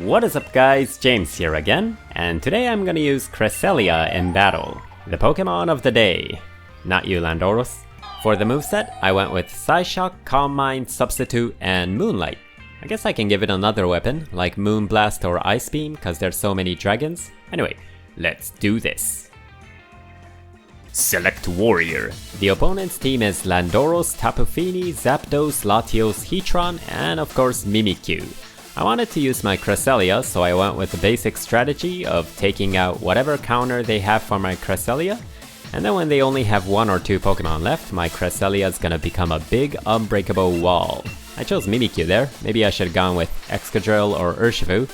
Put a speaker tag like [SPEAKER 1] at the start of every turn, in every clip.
[SPEAKER 1] What is up guys, James here again, and today I'm gonna use Cresselia in battle, the Pokemon of the day. Not you, Landoros. For the moveset, I went with Psyshock, Calm Mind, Substitute, and Moonlight. I guess I can give it another weapon, like Moonblast or Ice Beam, cause there's so many dragons. Anyway, let's do this. Select Warrior. The opponent's team is Landoros, Tapu Fini, Zapdos, Latios, Heatran, and of course Mimikyu. I wanted to use my Cresselia, so I went with the basic strategy of taking out whatever counter they have for my Cresselia, and then when they only have 1 or 2 Pokemon left, my Cresselia is gonna become a big unbreakable wall. I chose Mimikyu there. Maybe I should have gone with Excadrill or Urshifu,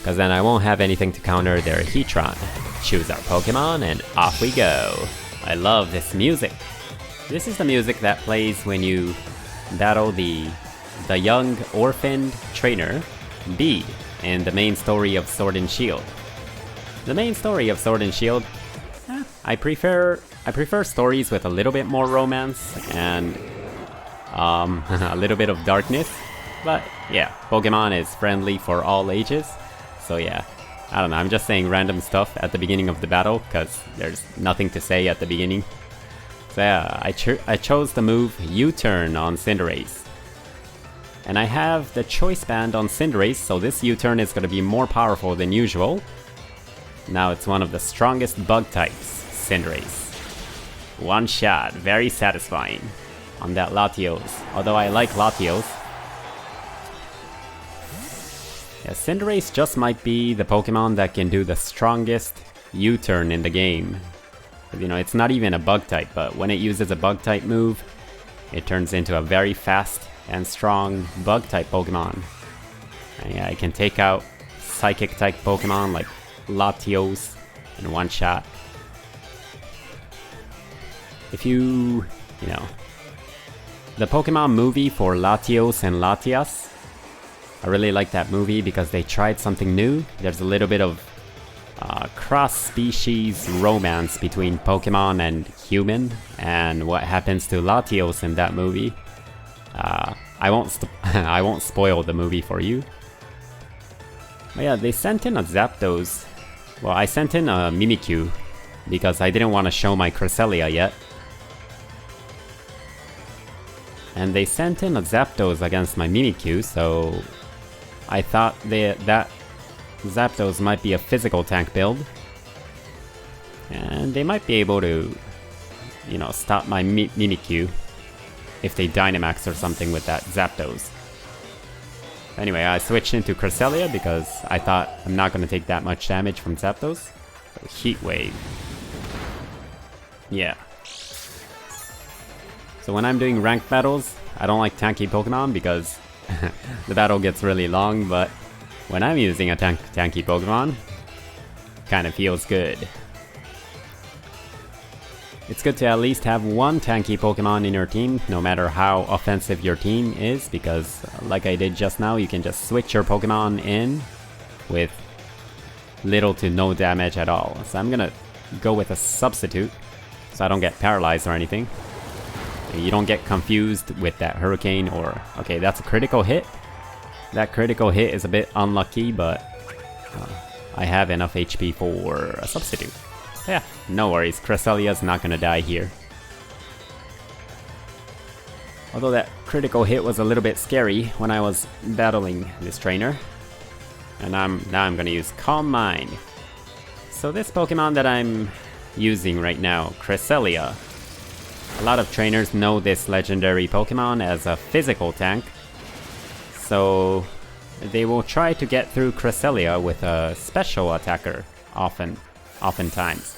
[SPEAKER 1] cause then I won't have anything to counter their Heatran. Choose our Pokemon and off we go. I love this music. This is the music that plays when you battle the young orphaned trainer B in the main story of Sword and Shield. The main story of Sword and Shield, I prefer stories with a little bit more romance and a little bit of darkness. But yeah, Pokemon is friendly for all ages. So yeah, I don't know, I'm just saying random stuff at the beginning of the battle because there's nothing to say at the beginning. So yeah, I chose the move U-turn on Cinderace. And I have the Choice Band on Cinderace, so this U-turn is going to be more powerful than usual. Now it's one of the strongest bug types, Cinderace. One shot, very satisfying on that Latios, although I like Latios. Yeah, Cinderace just might be the Pokemon that can do the strongest U-turn in the game. You know, it's not even a bug type, but when it uses a bug type move, it turns into a very fast and strong bug type Pokemon. And yeah, I can take out psychic type Pokemon like Latios in one shot. If you know, the Pokemon movie for Latios and Latias, I really like that movie because they tried something new. There's a little bit of cross-species romance between Pokemon and human, and what happens to Latios in that movie. I won't spoil the movie for you. But yeah, they sent in a Zapdos. Well, I sent in a Mimikyu because I didn't want to show my Cresselia yet. And they sent in a Zapdos against my Mimikyu, so I thought that Zapdos might be a physical tank build. And they might be able to, you know, stop my Mimikyu if they Dynamax or something with that Zapdos. Anyway, I switched into Cresselia because I thought I'm not going to take that much damage from Zapdos. So Heat Wave. Yeah. So when I'm doing ranked battles, I don't like tanky Pokemon because the battle gets really long, but when I'm using a tanky Pokemon, kinda feels good. It's good to at least have one tanky Pokemon in your team, no matter how offensive your team is, because like I did just now, you can just switch your Pokemon in with little to no damage at all. So I'm gonna go with a Substitute, so I don't get paralyzed or anything. You don't get confused with that Hurricane or... Okay, that's a critical hit. That critical hit is a bit unlucky, but I have enough HP for a Substitute. Yeah, no worries, Cresselia's not gonna die here. Although that critical hit was a little bit scary when I was battling this trainer. And now I'm gonna use Calm Mind. So this Pokemon that I'm using right now, Cresselia, a lot of trainers know this legendary Pokemon as a physical tank. So they will try to get through Cresselia with a special attacker, oftentimes.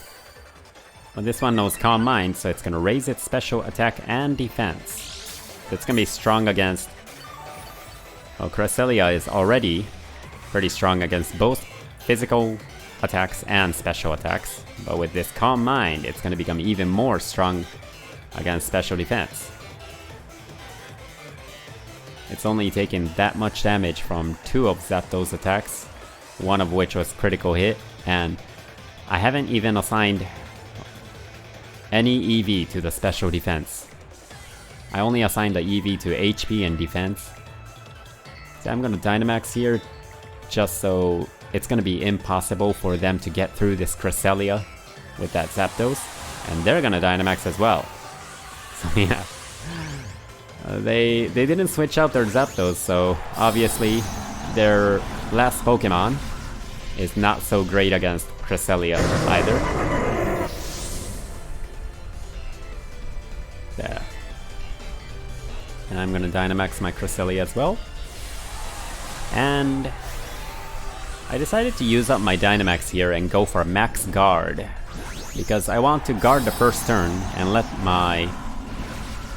[SPEAKER 1] But this one knows Calm Mind, so it's gonna raise its special attack and defense. So it's gonna be strong against... Well, Cresselia is already pretty strong against both physical attacks and special attacks. But with this Calm Mind, it's gonna become even more strong against special defense. It's only taken that much damage from 2 of Zapdos attacks, one of which was critical hit, and I haven't even assigned any EV to the special defense. I only assigned the EV to HP and defense. So I'm gonna Dynamax here just so it's gonna be impossible for them to get through this Cresselia with that Zapdos, and they're gonna Dynamax as well. So yeah, they didn't switch out their Zapdos, so obviously their last Pokemon is not so great against Cresselia either. There. And I'm gonna Dynamax my Cresselia as well. And I decided to use up my Dynamax here and go for Max Guard, because I want to guard the first turn and let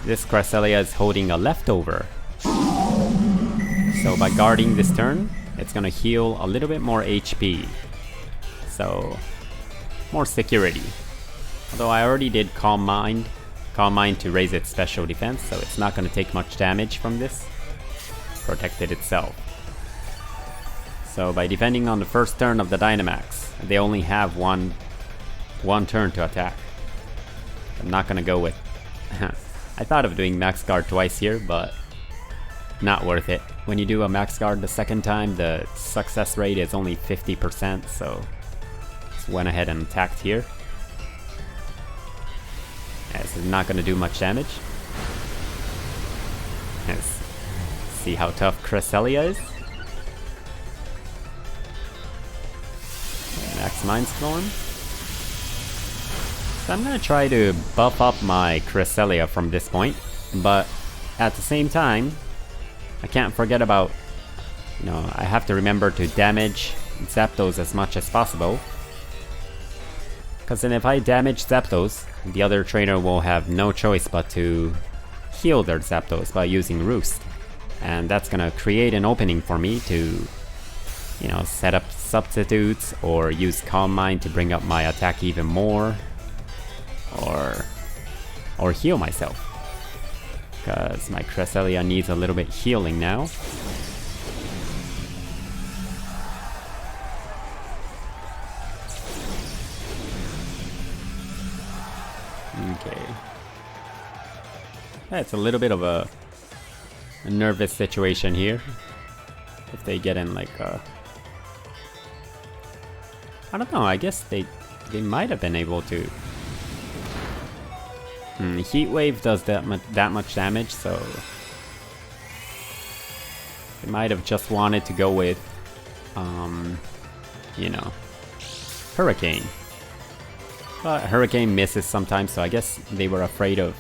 [SPEAKER 1] this Cresselia is holding a leftover. So by guarding this turn, it's gonna heal a little bit more HP. So, more security. Although I already did Calm Mind to raise its special defense, so it's not gonna take much damage from this. Protected itself. So by defending on the first turn of the Dynamax, they only have one turn to attack. I'm not gonna go with... I thought of doing Max Guard twice here, but not worth it. When you do a Max Guard the second time, the success rate is only 50%, so just went ahead and attacked here. This is not gonna do much damage. Let's see how tough Cresselia is. Max Mind Storm. So I'm gonna try to buff up my Cresselia from this point, but at the same time, I can't forget about, I have to remember to damage Zapdos as much as possible. Because then if I damage Zapdos, the other trainer will have no choice but to heal their Zapdos by using Roost. And that's gonna create an opening for me to, set up substitutes or use Calm Mind to bring up my attack even more. Or heal myself. Because my Cresselia needs a little bit healing now. Okay. It's a little bit of a nervous situation here. If they get in like a... I don't know, I guess they might have been able to... Heat Wave does that much damage, so... They might have just wanted to go with... Hurricane. But Hurricane misses sometimes, so I guess they were afraid of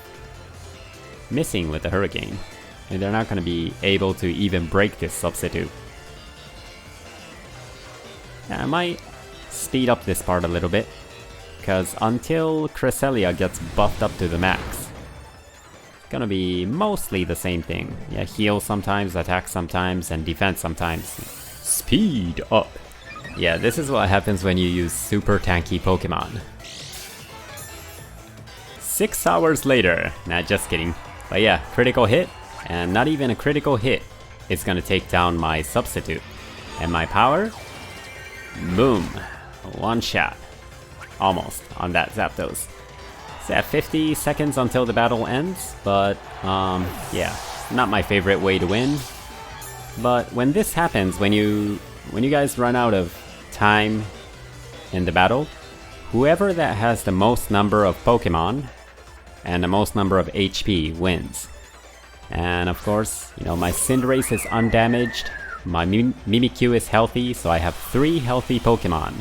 [SPEAKER 1] missing with the Hurricane. And they're not going to be able to even break this substitute. Yeah, I might speed up this part a little bit, because until Cresselia gets buffed up to the max, it's gonna be mostly the same thing. Yeah, heal sometimes, attack sometimes, and defense sometimes. Speed up! Yeah, this is what happens when you use super tanky Pokemon. 6 hours later. Nah, just kidding. But yeah, critical hit, and not even a critical hit is gonna take down my substitute. And my power? Boom. One shot. Almost on that Zapdos. It's at 50 seconds until the battle ends, but yeah, not my favorite way to win. But when this happens, when you guys run out of time in the battle, whoever that has the most number of Pokemon and the most number of HP wins. And of course, my Cinderace is undamaged, my Mimikyu is healthy, so I have 3 healthy Pokemon.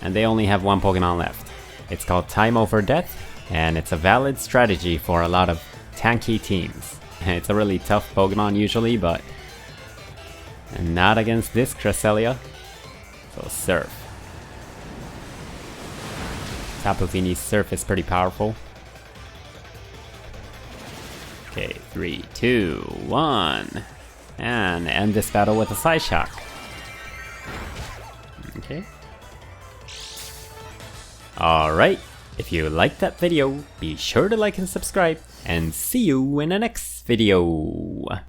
[SPEAKER 1] And they only have 1 Pokemon left. It's called Time Over Death, and it's a valid strategy for a lot of tanky teams. It's a really tough Pokemon usually, but not against this Cresselia. So Surf. Tapu Fini's Surf is pretty powerful. Okay, 3, 2, 1. And end this battle with a Side Shock. Okay. Alright, if you liked that video, be sure to like and subscribe, and see you in the next video!